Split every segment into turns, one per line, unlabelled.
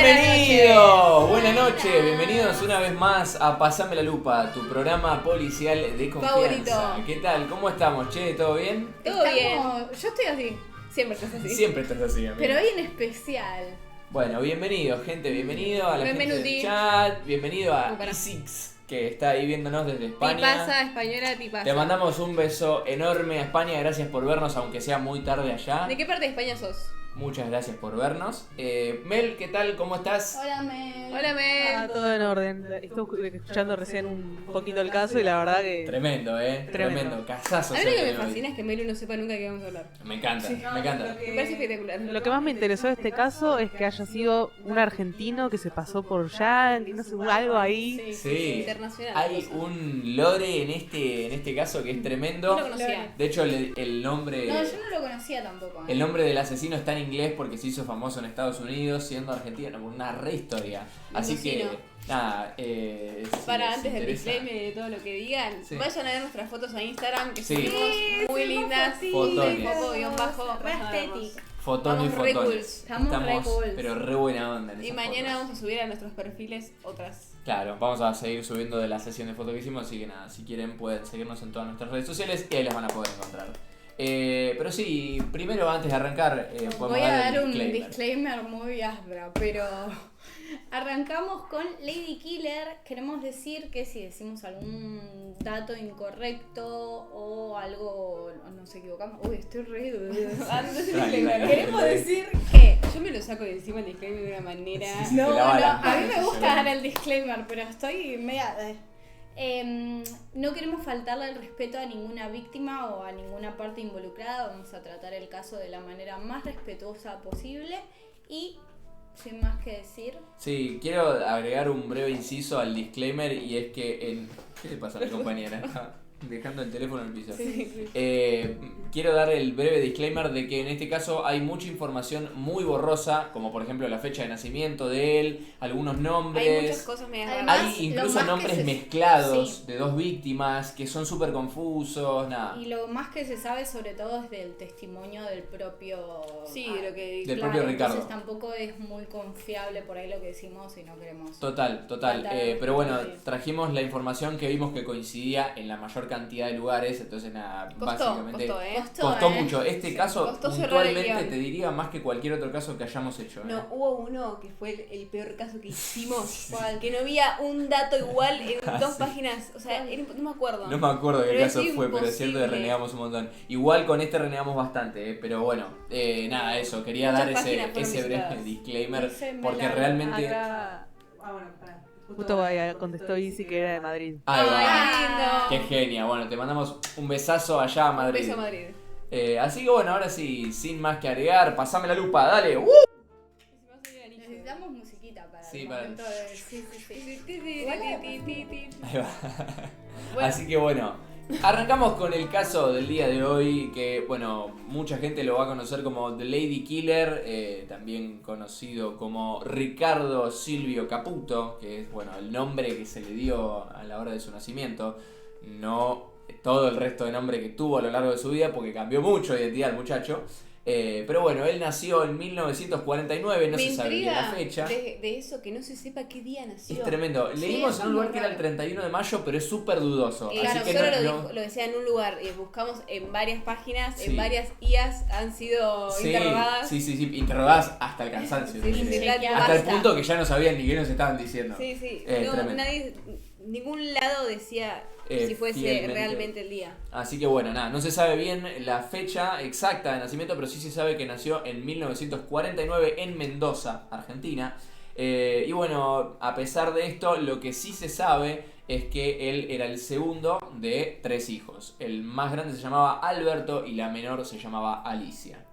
Buenas noches, bienvenidos una vez más a Pasame la Lupa, tu programa policial de confianza.
Favorito.
¿Qué tal? ¿Cómo estamos, che? ¿Todo bien?
Todo bien.
Yo estoy así,
Siempre estás así.
Siempre estás así, amigo.
pero hoy en especial.
Bueno, bienvenido, gente, bienvenido a la gente
Benvenuti.
del chat, bienvenido a
Para.
Isix, que está ahí viéndonos desde España.
Pipasa, española, pipasa.
Te mandamos un beso enorme a España, gracias por vernos, aunque sea muy tarde allá.
¿De qué parte de España sos?
Muchas gracias por vernos. Mel, ¿qué tal? ¿Cómo estás?
Hola, Mel.
Hola, Mel.
Todo en orden. Estuve escuchando recién un poquito el caso y la verdad que...
Tremendo, tremendo. Casazo.
A mí lo que me
se ve hoy.
fascina es que Melu no sepa nunca de qué vamos a hablar.
Me encanta, me encanta.
Me parece espectacular.
Lo que más me interesó de este caso es que haya sido un argentino que se pasó por Yankee, no sé, algo ahí.
Sí,
Internacional.
hay un lore en este caso que es tremendo.
No lo conocía.
De hecho, el nombre
No, yo no lo conocía tampoco.
el nombre del asesino está en inglés porque se hizo famoso en Estados Unidos siendo argentino, una re historia. Así que,
Imagino.
nada, si
Para
les
antes del
interesa-
disclaimer y de todo lo que digan,
Sí.
vayan a ver nuestras fotos a Instagram que
Sí.
subimos muy lindas.
Fotones.
Foto-bajo.
Re estética.
Fotón y
Estamos re
fotones.
cools.
Estamos re cools.
pero re buena onda en
Y
esas
mañana
fotos.
vamos a subir a nuestros perfiles otras.
Claro, vamos a seguir subiendo de la sesión de fotos que hicimos, así que nada, si quieren pueden seguirnos en todas nuestras redes sociales y ahí las van a poder encontrar. Pero sí, primero antes de arrancar, podemos
Voy a
dar el
dar un
disclaimer.
disclaimer muy áspero, pero arrancamos con Lady Killer. Queremos decir que si decimos algún dato incorrecto o algo, nos equivocamos. Uy, estoy re.
Ah, no sé si
Dale,
disclaimer.
dale.
Queremos decir que.
Yo me lo saco de encima el disclaimer de una manera.
Sí,
No,
te
no,
lava
a
las
mí me
manos,
gusta
se ve.
dar el disclaimer, pero estoy media. No queremos faltarle el respeto a ninguna víctima o a ninguna parte involucrada. Vamos a tratar el caso de la manera más respetuosa posible y sin más que decir.
Sí, quiero agregar un breve inciso al disclaimer y es que en... ¿Qué le pasa a mi compañera? Dejando el teléfono en el piso. Quiero dar el breve disclaimer de que en este caso hay mucha información muy borrosa, como por ejemplo la fecha de nacimiento de él, algunos nombres.
Hay muchas cosas medias
Además,
raras.
Hay
lo
incluso
más que
nombres
se-
mezclados
sí.
de dos víctimas que son súper confusos, nada.
Y lo más que se sabe sobre todo es del testimonio del propio.
Sí, de lo que
Del propio Ricardo.
Entonces tampoco es muy confiable por ahí lo que decimos y no queremos.
Total.
Faltar
Pero bueno,
sí.
trajimos la información que vimos que coincidía en la mayor cantidad de lugares, entonces nada, básicamente costó mucho. Este caso
Costó cerrar el
puntualmente
guión.
te diría más que cualquier otro caso que hayamos hecho.
No, hubo uno que fue el peor caso que hicimos. Que no había un dato igual en dos páginas. O sea, no me acuerdo.
No me acuerdo qué
Pero
caso
es
fue, pero es cierto que
imposible.
renegamos un montón. Igual con este renegamos bastante, pero bueno, nada, eso, quería
Muchas
dar
páginas fueron
ese breve
visitadas.
disclaimer,
Ese me
porque
la-
realmente...
Acá... bueno, pará. Justo contestó Isi que era de Madrid.
Ahí va.
Ay,
Qué genia, bueno, te mandamos un besazo allá a
Un
Madrid.
beso a Madrid.
Así que bueno, ahora sí, sin más que agregar, pasame la lupa, dale.
Necesitamos musiquita para
Sí,
el
para-
momento de. Sí, sí, sí.
Ahí va.
Bueno.
Así que bueno, arrancamos con el caso del día de hoy, que bueno, mucha gente lo va a conocer como The Lady Killer, también conocido como Ricardo Silvio Caputo, que es bueno el nombre que se le dio a la hora de su nacimiento, no todo el resto de nombre que tuvo a lo largo de su vida, porque cambió mucho de identidad el muchacho. Pero bueno, él nació en 1949, no
Me
se sabe bien la
intriga
fecha.
de eso, que no se sepa qué día nació.
Es tremendo. Leímos
eso
en un
es
lugar
muy
que era el
raro.
31 de mayo, pero es súper dudoso.
Claro,
así que
solo
no.
lo decía en un lugar. Buscamos en varias páginas,
Sí.
en varias IAs han sido
Sí,
interrogadas.
sí, interrogadas hasta el cansancio.
Sí,
te diré.
literal,
Hasta el
basta.
punto que ya no sabían ni qué nos estaban diciendo.
Sí, sí.
Es tremendo.
Nadie, ningún lado decía si fuese
Fielmente.
realmente el día.
Así que bueno, nada, no se sabe bien la fecha exacta de nacimiento, pero sí se sabe que nació en 1949 en Mendoza, Argentina. Y bueno, a pesar de esto, lo que sí se sabe es que él era el segundo de 3 hijos. El más grande se llamaba Alberto y la menor se llamaba Alicia.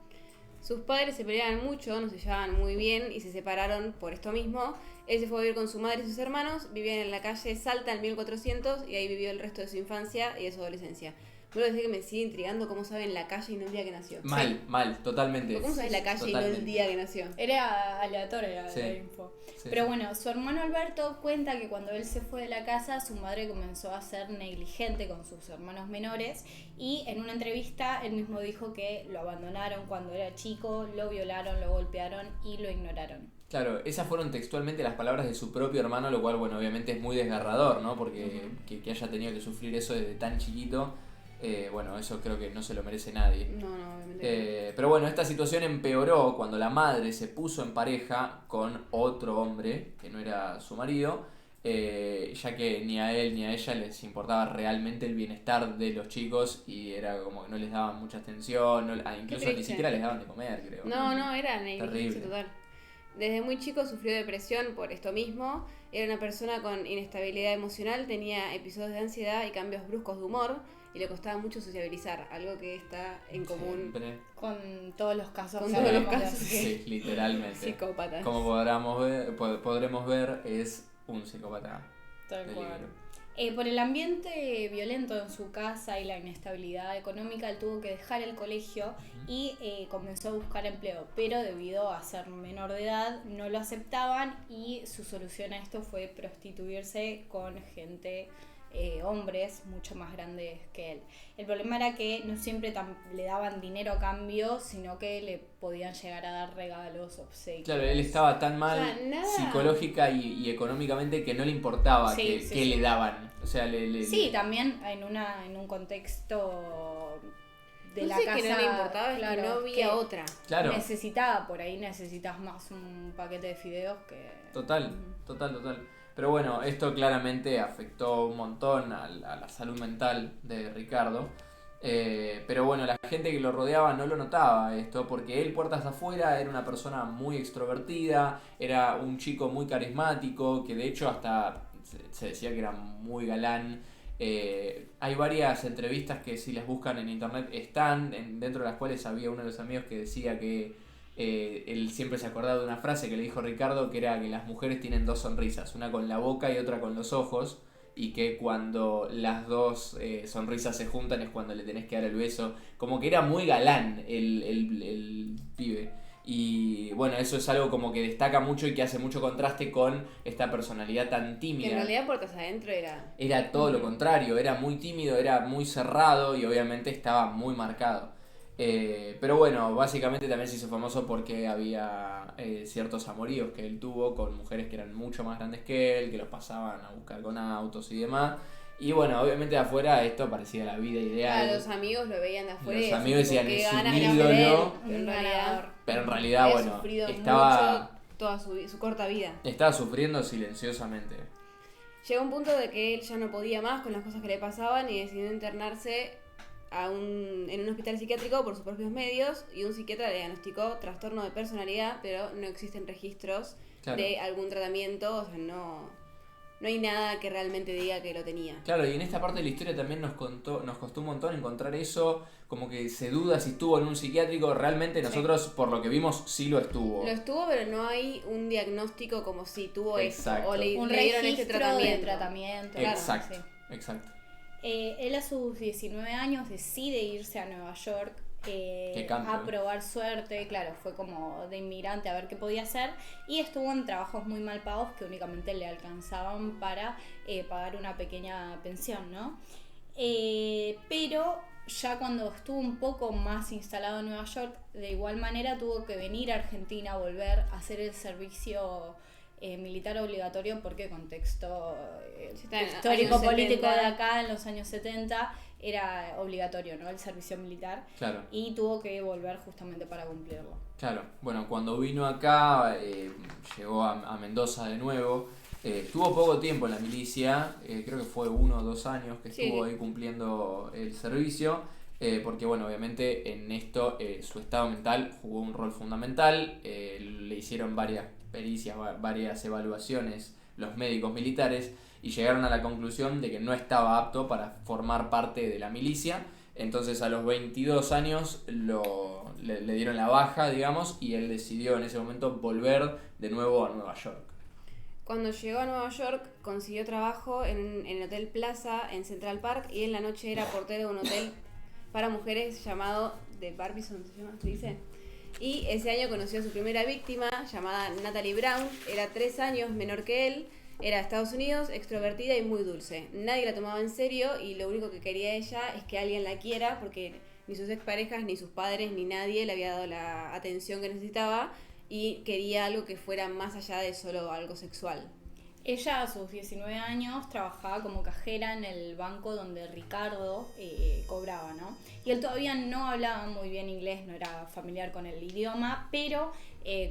Sus padres se peleaban mucho, no se llevaban muy bien y se separaron por esto mismo. Él se fue a vivir con su madre y sus hermanos, vivían en la calle Salta en 1400 y ahí vivió el resto de su infancia y de su adolescencia. Vuelvo a decir que me sigue intrigando cómo saben la calle y no el día que nació.
Mal, totalmente.
¿Cómo sabes la calle y no
Totalmente.
el día que nació?
Era aleatoria
Sí.
la info.
Sí,
Pero
sí.
bueno, su hermano Alberto cuenta que cuando él se fue de la casa, su madre comenzó a ser negligente con sus hermanos menores y en una entrevista él mismo dijo que lo abandonaron cuando era chico, lo violaron, lo golpearon y lo ignoraron.
Claro, esas fueron textualmente las palabras de su propio hermano, lo cual, bueno, obviamente es muy desgarrador, ¿no? Porque que haya tenido que sufrir eso desde tan chiquito, bueno, eso creo que no se lo merece nadie.
No, obviamente.
Pero bueno, esta situación empeoró cuando la madre se puso en pareja con otro hombre, que no era su marido, ya que ni a él ni a ella les importaba realmente el bienestar de los chicos y era como que no les daban mucha atención, incluso ni siquiera les daban de comer, creo.
No, era negligencia
Terrible.
total. Desde muy chico sufrió depresión por esto mismo, era una persona con inestabilidad emocional, tenía episodios de ansiedad y cambios bruscos de humor y le costaba mucho sociabilizar, algo que está en común
Siempre.
Con todos los casos.
con
que
todos los
hablamos de
casos
así.
Sí, literalmente.
psicópatas.
Como podremos ver, es un psicópata.
Tal
de
cual.
libro.
Por el ambiente violento en su casa y la inestabilidad económica, él tuvo que dejar el colegio y comenzó a buscar empleo, pero debido a ser menor de edad no lo aceptaban y su solución a esto fue prostituirse con gente, hombres mucho más grandes que él. El problema era que no siempre le daban dinero a cambio, sino que le podían llegar a dar regalos, obsequios.
Claro, él estaba tan mal
O sea, nada.
psicológica y económicamente que no le importaba
Sí,
que
sí.
le daban. O sea,
Sí, también en un contexto de
No
la
sé
casa.
que no le importaba, es
claro,
que no había otra.
Claro,
Necesitaba, por ahí necesitas más un paquete de fideos que...
total. Pero bueno, esto claramente afectó un montón a la salud mental de Ricardo. Pero bueno, la gente que lo rodeaba no lo notaba esto, porque él, puertas afuera, era una persona muy extrovertida, era un chico muy carismático, que de hecho hasta se decía que era muy galán. Hay varias entrevistas que si las buscan en internet están, dentro de las cuales había uno de los amigos que decía que él siempre se acordaba de una frase que le dijo Ricardo, que era que las mujeres tienen dos sonrisas, una con la boca y otra con los ojos, y que cuando las dos sonrisas se juntan es cuando le tenés que dar el beso. Como que era muy galán el pibe. Y bueno, eso es algo como que destaca mucho y que hace mucho contraste con esta personalidad tan
Que en
tímida.
realidad puertas adentro
Era todo lo contrario, era muy tímido, era muy cerrado y obviamente estaba muy marcado. Pero bueno, básicamente también se hizo famoso porque había ciertos amoríos que él tuvo con mujeres que eran mucho más grandes que él, que los pasaban a buscar con autos y demás. Y bueno, obviamente de afuera esto parecía la vida ideal.
los amigos lo veían de afuera.
Los
y
amigos
decían,
decían,
"Qué
es un
ganas de
ídolo".
ver", pero
Un
en realidad
ganador.
Pero en realidad,
había
bueno,
sufrido
estaba
mucho toda su corta vida.
sufriendo silenciosamente.
Llegó un punto de que él ya no podía más con las cosas que le pasaban y decidió internarse en un hospital psiquiátrico por sus propios medios y un psiquiatra le diagnosticó trastorno de personalidad, pero no existen registros
Claro.
de algún tratamiento, o sea, no hay nada que realmente diga que lo tenía.
Claro, y en esta parte de la historia también nos costó un montón encontrar eso, como que se duda si estuvo en un psiquiátrico, realmente nosotros por lo que vimos sí lo estuvo.
Lo estuvo, pero no hay un diagnóstico como si tuvo
Exacto.
esto o le
Un
dieron
registro
este tratamiento.
de tratamiento.
Claro,
Exacto,
sí.
exacto.
Él a sus 19 años decide irse a Nueva York
Qué cambio,
a probar suerte, claro, fue como de inmigrante a ver qué podía hacer y estuvo en trabajos muy mal pagos que únicamente le alcanzaban para pagar una pequeña pensión, ¿no? Pero ya cuando estuvo un poco más instalado en Nueva York, de igual manera tuvo que venir a Argentina, volver a hacer el servicio militar obligatorio porque contexto
está en
histórico
años
político
70.
de acá en los años 70 era obligatorio, ¿no? El servicio militar
Claro.
y tuvo que volver justamente para cumplirlo.
Claro, bueno, cuando vino acá, llegó a Mendoza de nuevo, estuvo poco tiempo en la milicia, creo que fue 1 o 2 años que estuvo
Sí.
ahí cumpliendo el servicio, porque bueno, obviamente en esto su estado mental jugó un rol fundamental, le hicieron varias pericias, varias evaluaciones los médicos militares y llegaron a la conclusión de que no estaba apto para formar parte de la milicia. Entonces a los 22 años le dieron la baja, digamos, y él decidió en ese momento volver de nuevo a Nueva York.
Cuando llegó a Nueva York consiguió trabajo en el Hotel Plaza en Central Park y en la noche era portero de un hotel para mujeres llamado The Barbizon, ¿se dice? Y ese año conoció a su primera víctima llamada Natalie Brown, era 3 años menor que él, era de Estados Unidos, extrovertida y muy dulce. Nadie la tomaba en serio y lo único que quería ella es que alguien la quiera porque ni sus exparejas, ni sus padres, ni nadie le había dado la atención que necesitaba y quería algo que fuera más allá de solo algo sexual.
Ella a sus 19 años trabajaba como cajera en el banco donde Ricardo cobraba, ¿no? Y él todavía no hablaba muy bien inglés, no era familiar con el idioma, pero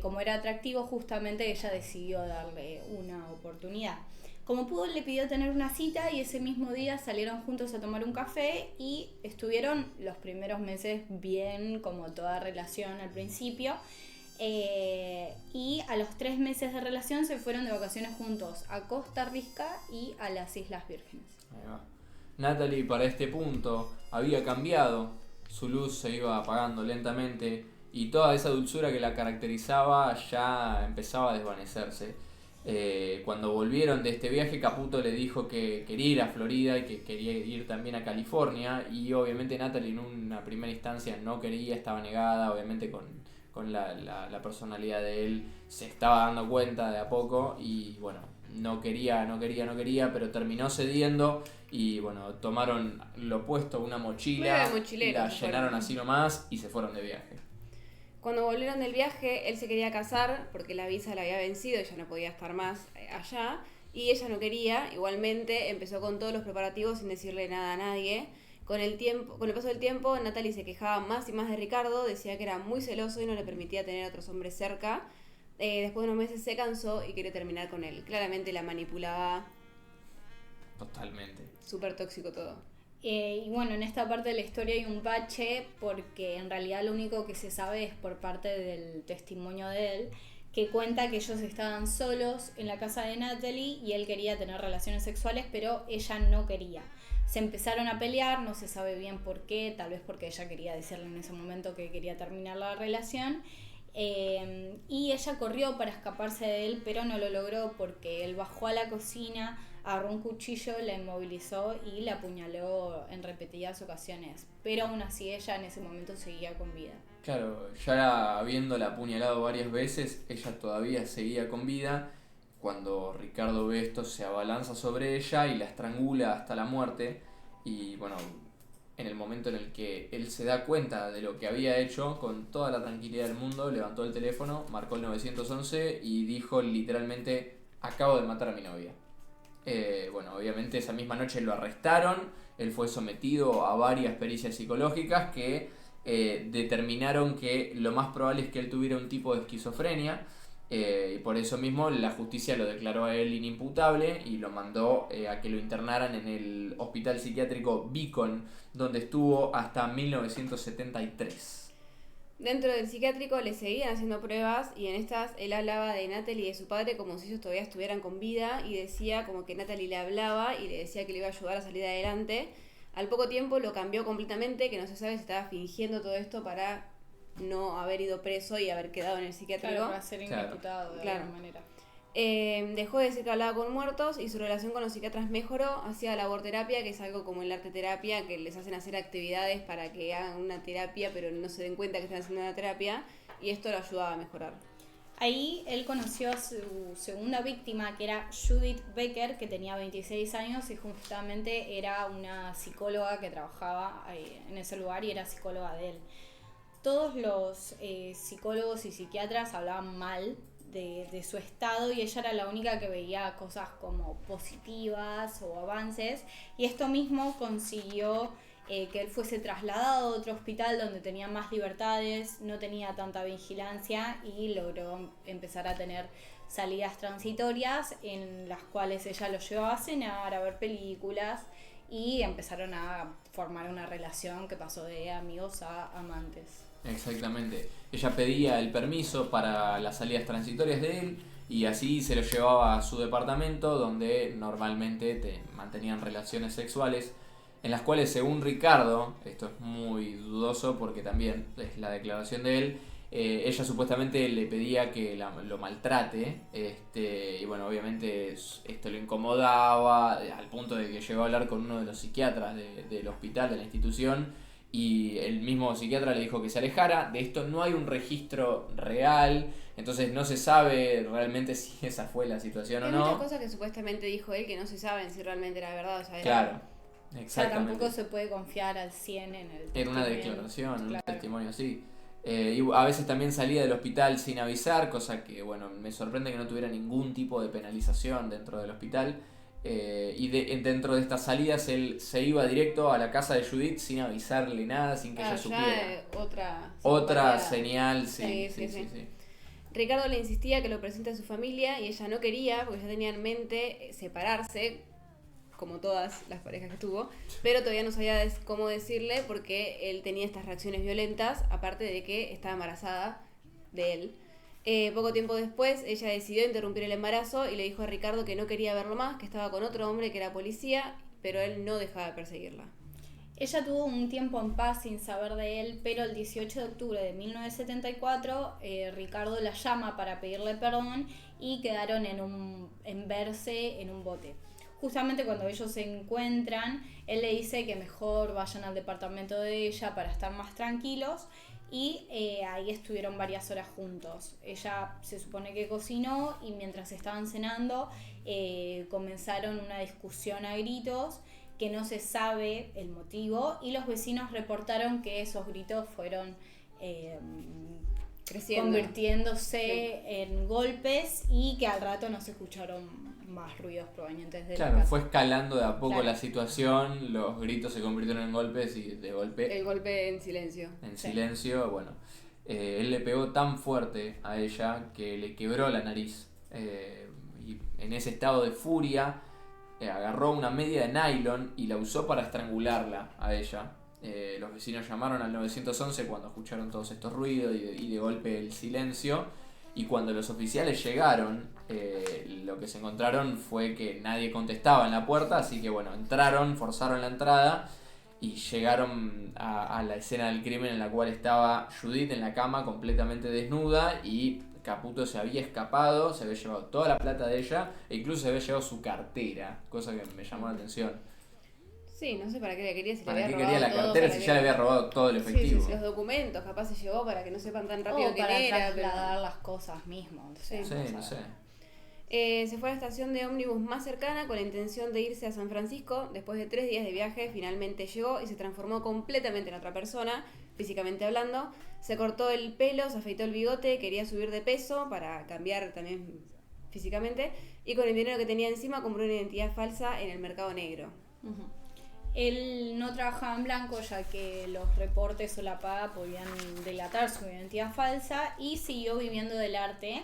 como era atractivo, justamente ella decidió darle una oportunidad. Como pudo, le pidió tener una cita y ese mismo día salieron juntos a tomar un café y estuvieron los primeros meses bien, como toda relación al principio. Y a los 3 meses de relación se fueron de vacaciones juntos a Costa Rica y a las Islas Vírgenes.
Ahí va. Natalie para este punto había cambiado, su luz se iba apagando lentamente y toda esa dulzura que la caracterizaba ya empezaba a desvanecerse. Cuando volvieron de este viaje, Caputo le dijo que quería ir a Florida y que quería ir también a California, y obviamente Natalie en una primera instancia no quería, estaba negada, obviamente con la personalidad de él se estaba dando cuenta de a poco y bueno, no quería, pero terminó cediendo y bueno, tomaron lo opuesto, una mochila, la llenaron así nomás y se fueron de viaje.
Cuando volvieron del viaje, él se quería casar porque la visa le había vencido y ya no podía estar más allá, y ella no quería. Igualmente empezó con todos los preparativos sin decirle nada a nadie. Con el paso del tiempo, Natalie se quejaba más y más de Ricardo, decía que era muy celoso y no le permitía tener a otros hombres cerca. Después de unos meses se cansó y quería terminar con él. Claramente la manipulaba.
Totalmente.
Súper tóxico todo.
Y bueno, en esta parte de la historia hay un bache porque en realidad lo único que se sabe es por parte del testimonio de él, que cuenta que ellos estaban solos en la casa de Natalie y él quería tener relaciones sexuales, pero ella no quería. Se empezaron a pelear, no se sabe bien por qué, tal vez porque ella quería decirle en ese momento que quería terminar la relación. Y ella corrió para escaparse de él, pero no lo logró porque él bajó a la cocina, agarró un cuchillo, la inmovilizó y la apuñaló en repetidas ocasiones. Pero aún así ella en ese momento seguía con vida.
Claro, ya habiéndola apuñalado varias veces, ella todavía seguía con vida. Cuando Ricardo ve esto, se abalanza sobre ella y la estrangula hasta la muerte. Y bueno, en el momento en el que él se da cuenta de lo que había hecho, con toda la tranquilidad del mundo, levantó el teléfono, marcó el 911 y dijo literalmente: acabo de matar a mi novia. Bueno, obviamente esa misma noche lo arrestaron, él fue sometido a varias pericias psicológicas que determinaron que lo más probable es que él tuviera un tipo de esquizofrenia. Y por eso mismo la justicia lo declaró a él inimputable y lo mandó a que lo internaran en el hospital psiquiátrico Beacon, donde estuvo hasta 1973.
Dentro del psiquiátrico le seguían haciendo pruebas y en estas él hablaba de Natalie y de su padre como si ellos todavía estuvieran con vida, y decía como que Natalie le hablaba y le decía que le iba a ayudar a salir adelante. Al poco tiempo lo cambió completamente, que no se sabe si estaba fingiendo todo esto para no haber ido preso y haber quedado en el psiquiátrico.
Claro, para ser imputado de alguna manera.
Dejó de decir que hablaba con muertos y su relación con los psiquiatras mejoró. Hacía laborterapia, que es algo como el arte terapia, que les hacen hacer actividades para que hagan una terapia pero no se den cuenta que están haciendo una terapia, y esto lo ayudaba a mejorar.
Ahí él conoció a su segunda víctima, que era Judith Becker, que tenía 26 años y justamente era una psicóloga que trabajaba en ese lugar y era psicóloga de él. Todos los psicólogos y psiquiatras hablaban mal de su estado y ella era la única que veía cosas como positivas o avances, y esto mismo consiguió que él fuese trasladado a otro hospital donde tenía más libertades, no tenía tanta vigilancia y logró empezar a tener salidas transitorias en las cuales ella lo llevaba a cenar, a ver películas, y empezaron a formar una relación que pasó de amigos a amantes.
Exactamente. Ella pedía el permiso para las salidas transitorias de él y así se lo llevaba a su departamento, donde normalmente mantenían relaciones sexuales, en las cuales, según Ricardo, esto es muy dudoso porque también es la declaración de él, ella supuestamente le pedía que lo maltrate, y bueno, obviamente esto lo incomodaba al punto de que llegó a hablar con uno de los psiquiatras del hospital, de la institución, y el mismo psiquiatra le dijo que se alejara. De esto no hay un registro real, entonces no se sabe realmente si esa fue la situación o no.
Hay muchas cosas que supuestamente dijo él que no se saben si realmente era verdad, o sea,
claro,
exactamente. O sea, tampoco se puede confiar al 100 en el testimonio.
En una declaración, claro. Un testimonio así. Y a veces también salía del hospital sin avisar, cosa que, bueno, me sorprende que no tuviera ningún tipo de penalización dentro del hospital. Dentro de estas salidas él se iba directo a la casa de Judith sin avisarle nada, sin que ella supiera. Otra señal, sí.
Ricardo le insistía que lo presente a su familia y ella no quería porque ya tenía en mente separarse, como todas las parejas que tuvo, pero todavía no sabía cómo decirle porque él tenía estas reacciones violentas, aparte de que estaba embarazada de él. Poco tiempo después, ella decidió interrumpir el embarazo y le dijo a Ricardo que no quería verlo más, que estaba con otro hombre que era policía, pero él no dejaba de perseguirla.
Ella tuvo un tiempo en paz sin saber de él, pero el 18 de octubre de 1974 Ricardo la llama para pedirle perdón y quedaron en verse en un bote. Justamente cuando ellos se encuentran, él le dice que mejor vayan al departamento de ella para estar más tranquilos y ahí estuvieron varias horas juntos. Ella se supone que cocinó y mientras estaban cenando comenzaron una discusión a gritos que no se sabe el motivo y los vecinos reportaron que esos gritos fueron convirtiéndose en golpes y que al rato no se escucharon más ruidos provenientes de la casa.
Fue escalando de a poco la situación, los gritos se convirtieron en golpes y de golpe...
El golpe en silencio.
Silencio, bueno. Él le pegó tan fuerte a ella que le quebró la nariz. Y en ese estado de furia agarró una media de nylon y la usó para estrangularla a ella. Los vecinos llamaron al 911 cuando escucharon todos estos ruidos y de golpe el silencio. Y cuando los oficiales llegaron, lo que se encontraron fue que nadie contestaba en la puerta, así que bueno, forzaron la entrada y llegaron a la escena del crimen en la cual estaba Judith en la cama completamente desnuda y Caputo se había escapado, se había llevado toda la plata de ella e incluso se había llevado su cartera, cosa que me llamó la atención.
Sí, no sé para qué le quería, si le
¿Para
había
qué
robado
quería la
todo,
cartera si ya le había robado todo el efectivo?
Sí, los documentos capaz se llevó para que no sepan tan rápido quién
para
era.
trasladar las cosas mismo.
No sé.
Se fue a la estación de ómnibus más cercana con la intención de irse a San Francisco. Después de 3 días de viaje, finalmente llegó y se transformó completamente en otra persona, físicamente hablando. Se cortó el pelo, se afeitó el bigote, quería subir de peso para cambiar también físicamente. Y con el dinero que tenía encima compró una identidad falsa en el mercado negro.
Uh-huh. Él no trabajaba en blanco ya que los reportes o la paga podían delatar su identidad falsa y siguió viviendo del arte,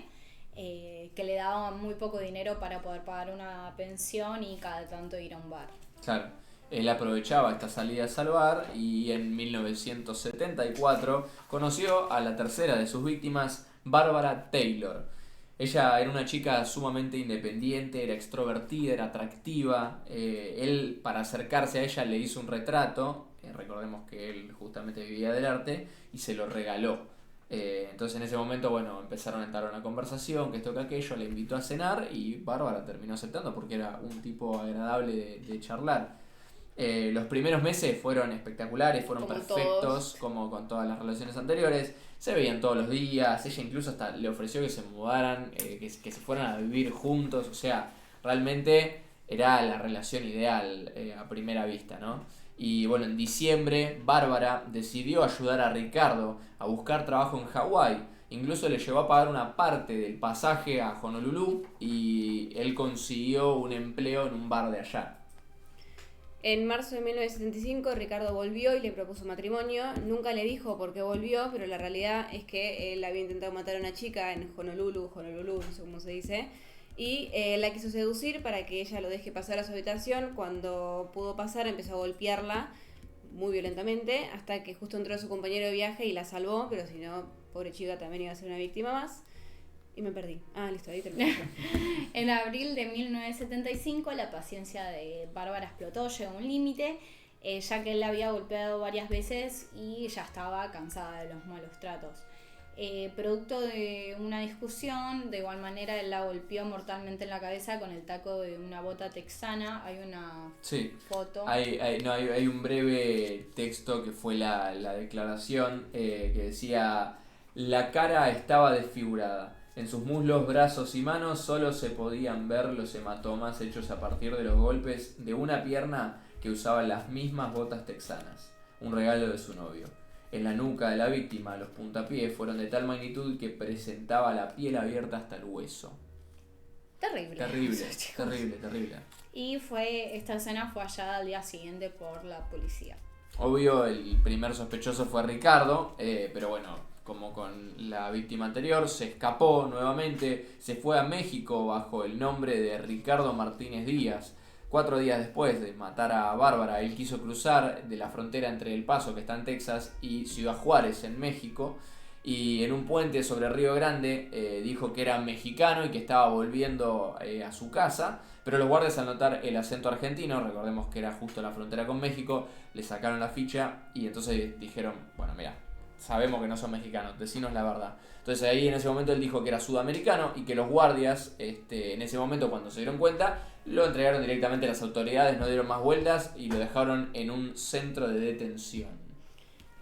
que le daba muy poco dinero para poder pagar una pensión y cada tanto ir a un bar.
Claro, él aprovechaba esta salida al bar y en 1974 conoció a la tercera de sus víctimas, Barbara Taylor. Ella era una chica sumamente independiente, era extrovertida, era atractiva. Él, para acercarse a ella, le hizo un retrato. Recordemos que él justamente vivía del arte y se lo regaló. Entonces en ese momento, bueno, empezaron a entrar una conversación, que esto que aquello, le invitó a cenar y Bárbara terminó aceptando porque era un tipo agradable de charlar. Los primeros meses fueron espectaculares, fueron como perfectos, todos. Como con todas las relaciones anteriores. Se veían todos los días, ella incluso hasta le ofreció que se mudaran, que se fueran a vivir juntos, o sea, realmente era la relación ideal a primera vista, ¿no? Y bueno, en diciembre Bárbara decidió ayudar a Ricardo a buscar trabajo en Hawái, incluso le llevó a pagar una parte del pasaje a Honolulu y él consiguió un empleo en un bar de allá.
En marzo de 1975 Ricardo volvió y le propuso matrimonio. Nunca le dijo por qué volvió, pero la realidad es que él había intentado matar a una chica en Honolulu, no sé cómo se dice, y la quiso seducir para que ella lo deje pasar a su habitación. Cuando pudo pasar empezó a golpearla muy violentamente hasta que justo entró su compañero de viaje y la salvó, pero si no, pobre chica también iba a ser una víctima más. Y me perdí. Listo, ahí terminé.
En abril de 1975 la paciencia de Bárbara explotó, llegó a un límite, ya que él la había golpeado varias veces y ya estaba cansada de los malos tratos. Producto de una discusión, de igual manera él la golpeó mortalmente en la cabeza con el taco de una bota texana. Hay una foto.
Hay un breve texto que fue la declaración que decía: la cara estaba desfigurada. En sus muslos, brazos y manos solo se podían ver los hematomas hechos a partir de los golpes de una pierna que usaba las mismas botas texanas, un regalo de su novio. en la nuca de la víctima. Los puntapiés fueron de tal magnitud que presentaba la piel abierta hasta el hueso.
Terrible.
Terrible.
Y esta escena fue hallada al día siguiente por la policía.
Obvio, el primer sospechoso fue Ricardo, pero bueno, como con la víctima anterior, se escapó nuevamente, se fue a México bajo el nombre de Ricardo Martínez Díaz. 4 días después de matar a Bárbara, él quiso cruzar de la frontera entre El Paso, que está en Texas, y Ciudad Juárez, en México, y en un puente sobre Río Grande dijo que era mexicano y que estaba volviendo a su casa, pero los guardias, al notar el acento argentino, recordemos que era justo la frontera con México, le sacaron la ficha y entonces dijeron, bueno, mira, sabemos que no son mexicanos, decinos la verdad. Entonces ahí en ese momento él dijo que era sudamericano y que los guardias, en ese momento cuando se dieron cuenta, lo entregaron directamente a las autoridades, no dieron más vueltas y lo dejaron en un centro de detención.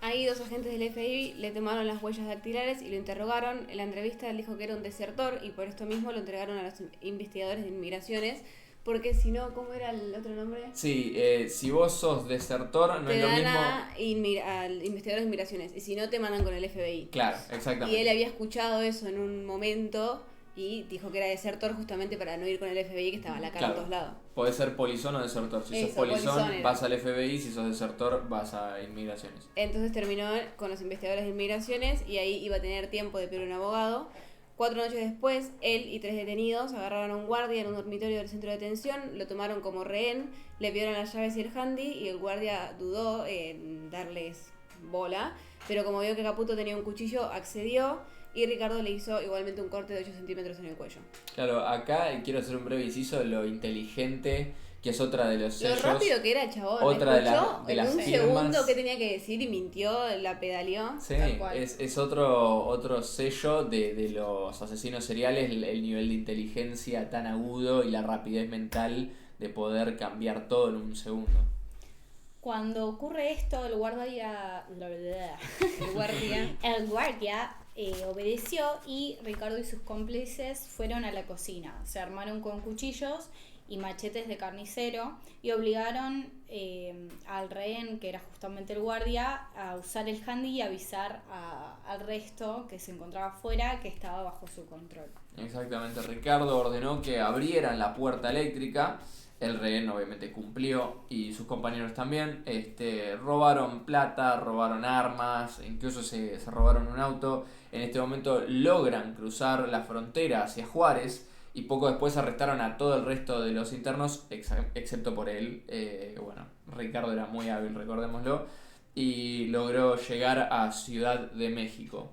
Ahí 2 agentes del FBI le tomaron las huellas dactilares y lo interrogaron. En la entrevista él dijo que era un desertor y por esto mismo lo entregaron a los investigadores de inmigraciones. Porque si no, ¿cómo era el otro nombre?
Sí, si vos sos desertor, no es lo mismo.
A investigadores de inmigraciones. Y si no, te mandan con el FBI.
Claro, exactamente.
Y él había escuchado eso en un momento y dijo que era desertor justamente para no ir con el FBI, que estaba la cara en todos lados.
Podés ser polizón o desertor. Si sos polizón, vas al FBI. Si sos desertor, vas a inmigraciones.
Entonces terminó con los investigadores de inmigraciones y ahí iba a tener tiempo de pedir un abogado. 4 noches después, él y 3 detenidos agarraron a un guardia en un dormitorio del centro de detención, lo tomaron como rehén, le pidieron las llaves y el handy y el guardia dudó en darles bola, pero como vio que Caputo tenía un cuchillo, accedió y Ricardo le hizo igualmente un corte de 8 centímetros en el cuello.
Claro, acá quiero hacer un breve inciso de lo inteligente, que es otra de los sellos.
Lo rápido que era el chabón,
otra
escuchó
de
en
las
un
firmas.
segundo qué tenía que decir y mintió, la pedaleó.
Sí, es otro sello de los asesinos seriales, el nivel de inteligencia tan agudo y la rapidez mental de poder cambiar todo en un segundo.
Cuando ocurre esto, el guardia obedeció y Ricardo y sus cómplices fueron a la cocina. Se armaron con cuchillos y machetes de carnicero y obligaron al rehén, que era justamente el guardia, a usar el handy y avisar al resto que se encontraba afuera que estaba bajo su control.
Exactamente, Ricardo ordenó que abrieran la puerta eléctrica. El rehén obviamente cumplió y sus compañeros también. Robaron plata, robaron armas, incluso se robaron un auto. En este momento logran cruzar la frontera hacia Juárez y poco después arrestaron a todo el resto de los internos, excepto por él. Ricardo era muy hábil, recordémoslo, y logró llegar a Ciudad de México.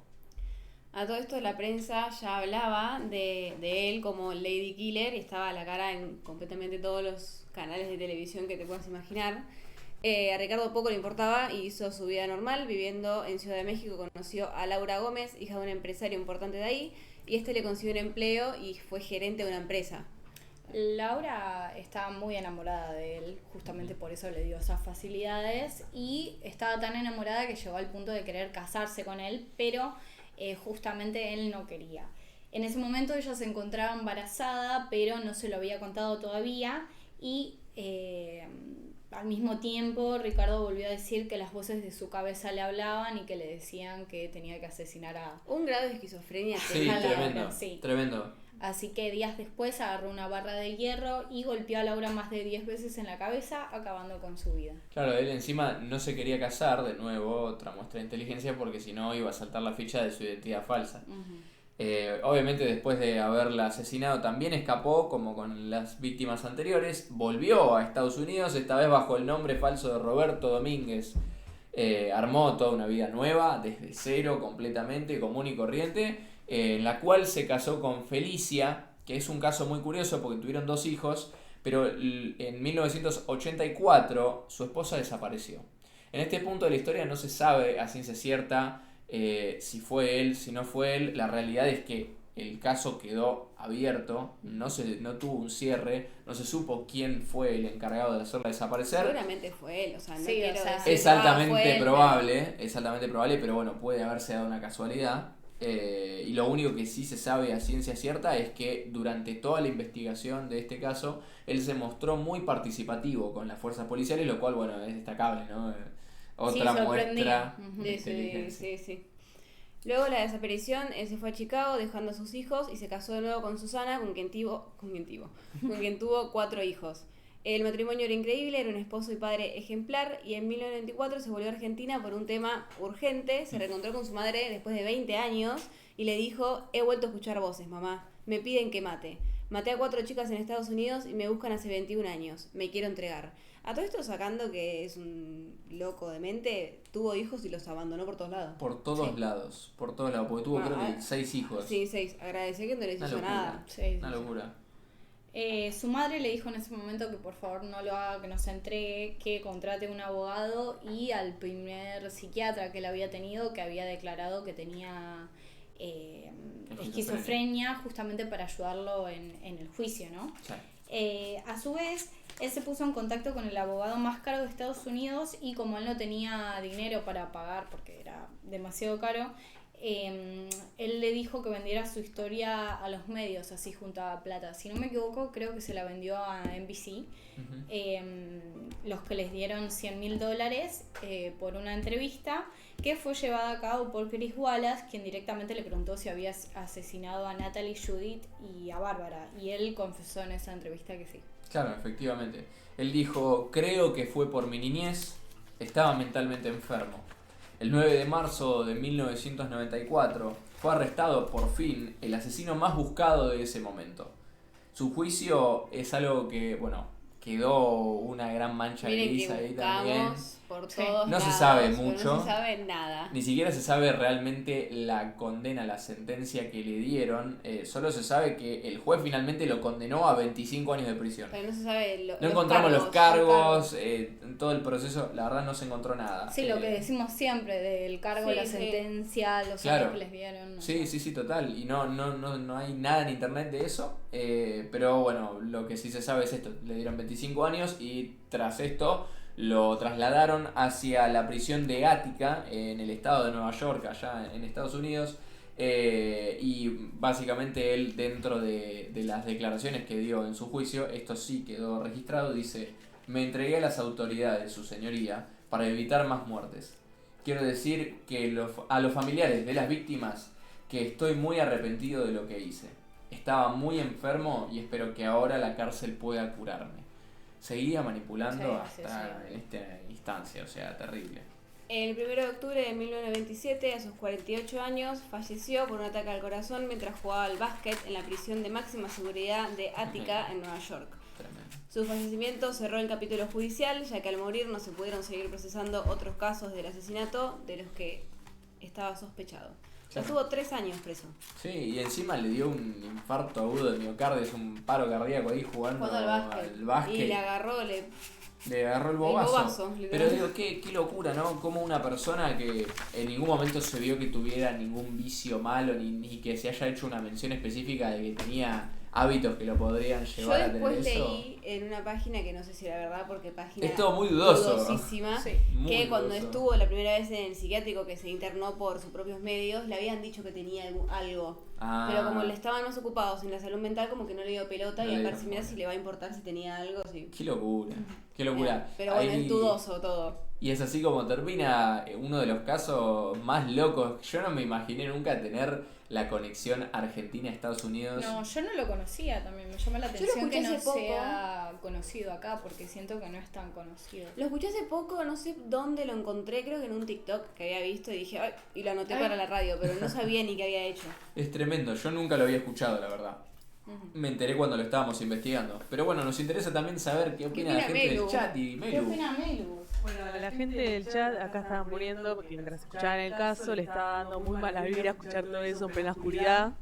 A todo esto la prensa ya hablaba de él como Lady Killer y estaba a la cara en completamente todos los canales de televisión que te puedas imaginar. A Ricardo poco le importaba y hizo su vida normal, viviendo en Ciudad de México. Conoció a Laura Gómez, hija de un empresario importante de ahí, y le consiguió un empleo y fue gerente de una empresa.
Laura estaba muy enamorada de él, justamente por eso le dio esas facilidades, y estaba tan enamorada que llegó al punto de querer casarse con él, pero justamente él no quería. En ese momento ella se encontraba embarazada, pero no se lo había contado todavía, y al mismo tiempo Ricardo volvió a decir que las voces de su cabeza le hablaban y que le decían que tenía que asesinar a...
Un grado de esquizofrenia.
Sí, tremendo.
Así que días después agarró una barra de hierro y golpeó a Laura más de 10 veces en la cabeza, acabando con su vida.
Claro, él encima no se quería casar, de nuevo, otra muestra de inteligencia, porque si no iba a saltar la ficha de su identidad falsa. Obviamente después de haberla asesinado también escapó, como con las víctimas anteriores, volvió a Estados Unidos, esta vez bajo el nombre falso de Roberto Domínguez. Armó toda una vida nueva, desde cero, completamente común y corriente, en la cual se casó con Felicia, que es un caso muy curioso porque tuvieron 2 hijos, pero en 1984 su esposa desapareció. En este punto de la historia no se sabe a ciencia cierta si fue él, si no fue él. La realidad es que el caso quedó abierto, no tuvo un cierre, no se supo quién fue el encargado de hacerla desaparecer.
Seguramente fue él,
es altamente probable, pero bueno, puede haberse dado una casualidad. Y lo único que sí se sabe a ciencia cierta es que durante toda la investigación de este caso él se mostró muy participativo con las fuerzas policiales, lo cual, bueno, es destacable, ¿no? Otra
sorprendía.
muestra de inteligencia.
Sí. Luego la desaparición, él se fue a Chicago dejando a sus hijos y se casó de nuevo con Susana, con quien tuvo 4 hijos. El matrimonio era increíble, era un esposo y padre ejemplar, y en 1994 se volvió a Argentina por un tema urgente. Se reencontró con su madre después de 20 años y le dijo: he vuelto a escuchar voces, mamá, me piden que mate. Maté a 4 chicas en Estados Unidos y me buscan hace 21 años, me quiero entregar. A todo esto, sacando que es un loco de mente, tuvo hijos y los abandonó por todos lados.
Por todos lados, porque tuvo creo que 6 hijos.
Sí, 6. Agradecer que no les hizo nada.
Una locura.
Su madre le dijo en ese momento que por favor no lo haga, que no se entregue, que contrate un abogado, y al primer psiquiatra que él había tenido, que había declarado que tenía esquizofrenia, justamente para ayudarlo en el juicio, ¿no? Sí. A su vez, él se puso en contacto con el abogado más caro de Estados Unidos, y como él no tenía dinero para pagar porque era demasiado caro, él le dijo que vendiera su historia a los medios, así juntaba plata. Si no me equivoco, creo que se la vendió a NBC, los que les dieron $100,000 por una entrevista que fue llevada a cabo por Chris Wallace, quien directamente le preguntó si había asesinado a Natalie, Judith y a Bárbara, y él confesó en esa entrevista que sí.
Claro, efectivamente. Él dijo: creo que fue por mi niñez, estaba mentalmente enfermo. El 9 de marzo de 1994 fue arrestado por fin el asesino más buscado de ese momento. Su juicio es algo que, quedó una gran mancha gris ahí también.
Por todos
no
lados,
se sabe mucho.
No se sabe nada.
Ni siquiera se sabe realmente la condena, la sentencia que le dieron. Solo se sabe que el juez finalmente lo condenó a 25 años de prisión.
Pero no se sabe
no encontramos los cargos, en todo el proceso, la verdad no se encontró nada.
Sí, lo que decimos siempre del cargo, la sentencia, los años que les dieron. ¿no?
Sí, total. Y no hay nada en internet de eso. Pero bueno, lo que sí se sabe es esto. Le dieron 25 años y tras esto lo trasladaron hacia la prisión de Ática, en el estado de Nueva York, allá en Estados Unidos. Y básicamente él, dentro de las declaraciones que dio en su juicio, esto sí quedó registrado, dice: me entregué a las autoridades, su señoría, para evitar más muertes. Quiero decir que a los familiares de las víctimas que estoy muy arrepentido de lo que hice. Estaba muy enfermo y espero que ahora la cárcel pueda curarme. Seguía manipulando hasta en esta instancia, o sea, terrible.
El 1 de octubre de 1927, a sus 48 años, falleció por un ataque al corazón mientras jugaba al básquet en la prisión de máxima seguridad de Ática, en Nueva York.
Tremendo.
Su fallecimiento cerró el capítulo judicial, ya que al morir no se pudieron seguir procesando otros casos del asesinato de los que estaba sospechado. Estuvo 3 años preso.
Sí, y encima le dio un infarto agudo de miocardio, es un paro cardíaco ahí jugando al básquet.
Y le agarró
el bobazo. Pero digo, qué locura, ¿no? Como una persona que en ningún momento se vio que tuviera ningún vicio malo, ni que se haya hecho una mención específica de que tenía hábitos que lo podrían llevar a tener eso.
Yo después leí en una página que no sé si era verdad, porque página
es todo muy dudoso,
dudosísima, que cuando estuvo la primera vez en el psiquiátrico, que se internó por sus propios medios, le habían dicho que tenía algo. Pero como le estaban más ocupados en la salud mental, como que no le dio pelota, y a ver si mira si le va a importar si tenía algo. Sí.
Qué locura.
Pero bueno, es dudoso todo.
Y es así como termina uno de los casos más locos. Yo no me imaginé nunca tener la conexión Argentina-Estados Unidos.
No, yo no lo conocía también. Me llama la atención que no sea conocido acá, porque siento que no es tan conocido.
Lo escuché hace poco, no sé dónde lo encontré, creo que en un TikTok que había visto y dije, y lo anoté para la radio, pero no sabía ni qué había hecho.
Es tremendo, yo nunca lo había escuchado, la verdad. Me enteré cuando lo estábamos investigando. Pero bueno, nos interesa también saber qué opina la gente del chat. Y Melu.
¿Qué opina Melu?
Bueno, la gente del chat acá estaban muriendo porque mientras escuchaban el caso le estaba dando muy mala vibra escuchar todo eso en plena oscuridad.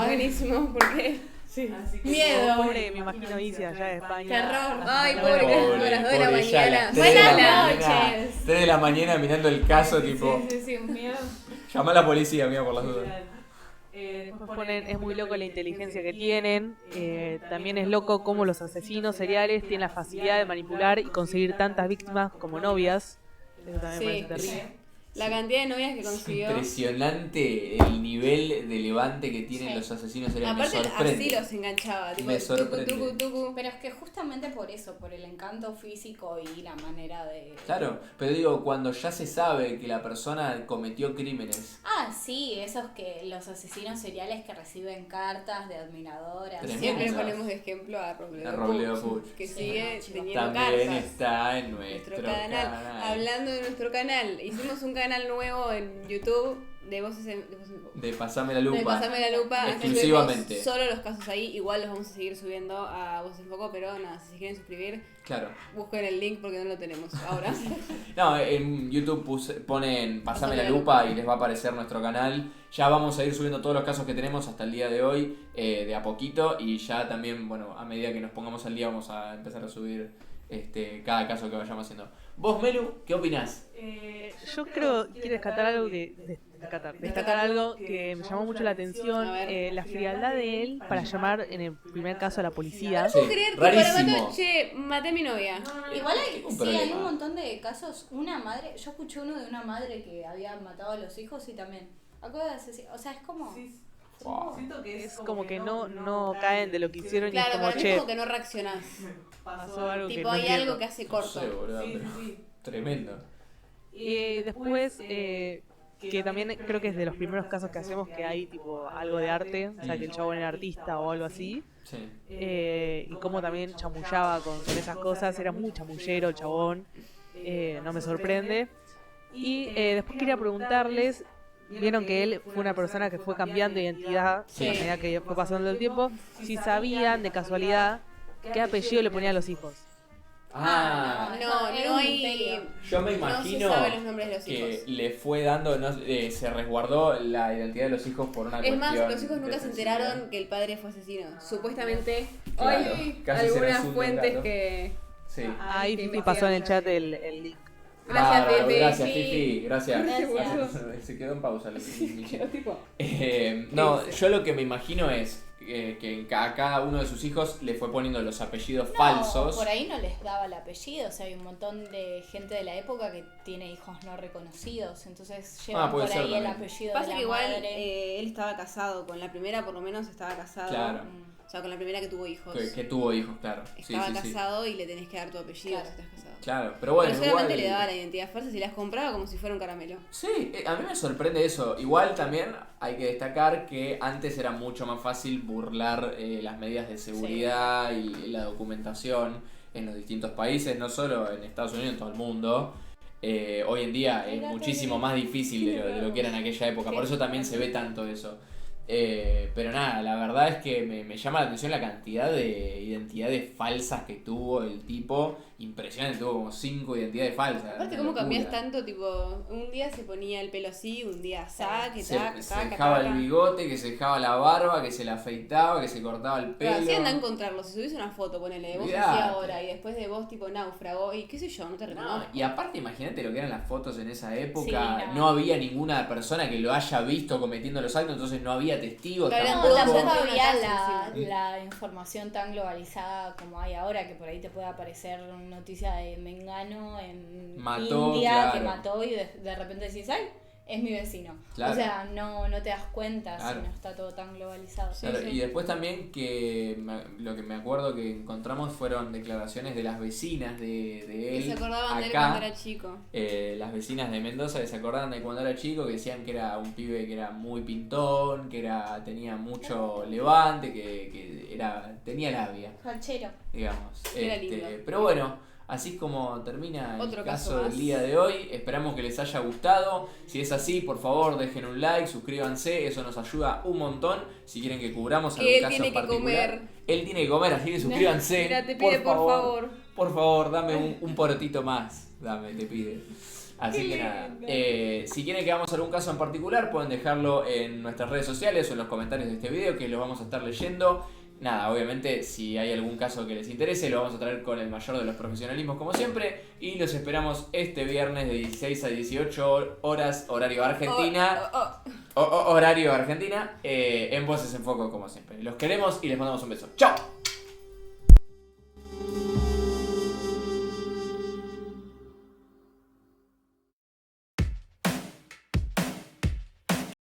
Buenísimo, ¿por qué?
Sí.
Miedo.
Pobre, me imagino Isi allá de España.
Terror.
Ay, pobre, que a las 2 de la mañana.
Buenas noches.
3 de la mañana mirando el caso, tipo.
Sí, un miedo.
Llama a la policía, mira, por las dudas.
Después ponen, es muy loco la inteligencia que tienen. También es loco cómo los asesinos seriales tienen la facilidad de manipular y conseguir tantas víctimas como novias. Eso también me parece terrible.
La cantidad de novias que consiguió.
Impresionante el nivel de levante que tienen
Sí.
los asesinos seriales.
Aparte,
Me sorprende.
así los enganchaba. Tipo,
Me sorprende.
tucu.
Pero es que justamente por eso, por el encanto físico y la manera de...
Claro, pero digo, cuando ya se sabe que la persona cometió crímenes.
Ah, sí, esos que los asesinos seriales que reciben cartas de admiradoras.
Tremendo.
Siempre
Esas.
ponemos de ejemplo a Robledo,
A Robledo Puch.
que
Sí,
sigue
chicos.
teniendo
También
cartas.
está en nuestro canal.
Hablando de nuestro canal, hicimos un canal nuevo en YouTube de Voces en
De Pasame la Lupa.
De Pasame la Lupa.
Exclusivamente.
Subimos solo los casos ahí. Igual los vamos a seguir subiendo a Voces en Foco, pero nada, si se quieren suscribir,
Claro.
busquen el link porque no lo tenemos ahora.
No, en YouTube ponen Pasame la Lupa y les va a aparecer nuestro canal. Ya vamos a ir subiendo todos los casos que tenemos hasta el día de hoy, de a poquito. Y ya también, bueno, a medida que nos pongamos al día vamos a empezar a subir cada caso que vayamos haciendo. Vos, Melu, ¿qué opinás?
Yo quiero destacar algo destacar algo que me llamó mucho la atención,
A ver.
la frialdad de él para llamar en el primer caso a la policía.
Sí,
¿Puedo creer que para
rarísimo.
matar, che, maté a mi novia?
Igual hay,
Un
sí,
problema.
hay un montón de casos. Una madre, yo escuché uno de una madre que había matado a los hijos y también. Algo de asesino. O sea, es como.
Wow.
Siento que es como que no caen de lo que hicieron y
Claro,
es como,
para mí es
che,
como que no reaccionás.
pasó algo que
Tipo,
no
hay
entiendo.
algo que hace corto.
No sé, boludo, pero tremendo.
Y después, que también creo que es de los primeros casos que hacemos que hay tipo algo de arte, o sea, que el chabón era artista o algo así.
Sí.
Y cómo también chamullaba con esas cosas, era muy chamullero el chabón, no me sorprende. Y después quería preguntarles, vieron que él fue una persona que fue cambiando de identidad
Sí.
a medida que fue pasando el tiempo, si sabían de casualidad qué apellido le ponía a los hijos.
Ah,
No,
Era
no
un
hay.
misterio.
yo me imagino
No se saben los nombres de los
que
hijos.
le fue dando, se resguardó la identidad de los hijos por una
Es más,
cuestión
los hijos nunca se
defensiva.
enteraron que el padre fue asesino. Supuestamente
Claro,
hay
casi se nos
algunas
hunde un
fuentes
gato.
que.
Sí.
Ahí
que
Fifi pasó en el chat el link.
Gracias,
Bárbaro,
Fifi.
Gracias,
Sí.
Fifi. Gracias.
Gracias.
Se quedó en pausa.
Pero tipo.
No, yo lo que me imagino es que a cada uno de sus hijos le fue poniendo los apellidos
No,
falsos.
por ahí no les daba el apellido, o sea, hay un montón de gente de la época que tiene hijos no reconocidos, entonces llevan
puede
por
ser
ahí el
también.
apellido de
Pasa
la
que igual
madre.
él estaba casado, con la primera por lo menos estaba casado.
Claro.
O sea, con la primera que tuvo hijos.
Que tuvo hijos, claro. Sí,
Estaba
sí, sí.
casado y le tenés que dar tu apellido
Claro.
si estás casado.
Claro, pero bueno,
Pero solamente
igual...
le daba la identidad falsa y las compraba como si fuera un caramelo.
Sí, a mí me sorprende eso. Igual también hay que destacar que antes era mucho más fácil burlar las medidas de seguridad y la documentación en los distintos países, no solo en Estados Unidos, en todo el mundo. Hoy en día es muchísimo más difícil de lo que era en aquella época, por eso también se ve tanto eso. Pero nada, la verdad es que me llama la atención la cantidad de identidades falsas que tuvo el tipo. Impresionante, tuvo como 5 identidades falsas.
Aparte,
una
¿cómo
locura.
cambias tanto? Tipo, un día se ponía el pelo así, un día sac,
Se dejaba el bigote, que se dejaba la barba, que se la afeitaba, que se cortaba el
Pero
pelo.
así anda a encontrarlo. Si subís una foto, ponele, de vos así
Olvidate.
ahora y después de vos, tipo náufrago, y qué sé yo, no te
No,
reconozco.
y aparte imagínate lo que eran las fotos en esa época.
Sí,
no.
no.
Había ninguna persona que lo haya visto cometiendo los actos, entonces no había testigos
Claro,
No,
tampoco.
tampoco
Una
había
casa
encima.
la información tan globalizada como hay ahora, que por ahí te puede aparecer noticia de Mengano en
Mató,
India, que
claro.
mató y de repente decís, ¡ay! Es mi vecino.
Claro.
O sea, no te das cuenta
Claro.
si no está todo tan globalizado.
Claro,
sí.
y después también que lo que me acuerdo que encontramos fueron declaraciones de las vecinas de él.
Que se acordaban de él
acá.
cuando era chico.
Las vecinas de Mendoza que se acordaban de cuando era chico, que decían que era un pibe que era muy pintón, que tenía mucho levante, que tenía labia,
Fachero.
digamos.
Era lindo.
Pero bueno, así es como termina
Otro
el
caso
caso del
más.
día de hoy. Esperamos que les haya gustado. Si es así, por favor dejen un like, suscríbanse, eso nos ayuda un montón. Si quieren que cubramos
Que
algún
él
caso
tiene
en
que
particular.
comer.
Él tiene que comer, así que suscríbanse.
Mira, te pide por favor.
Por favor, dame un porotito más. Dame, te pide. Así que nada. Si quieren que hagamos algún caso en particular, pueden dejarlo en nuestras redes sociales o en los comentarios de este video, que los vamos a estar leyendo. Nada, obviamente, si hay algún caso que les interese, lo vamos a traer con el mayor de los profesionalismos, como siempre. Y los esperamos este viernes de 16 a 18 horas, horario Argentina. Horario Argentina, en Voces en Foco, como siempre. Los queremos y les mandamos un beso. ¡Chao!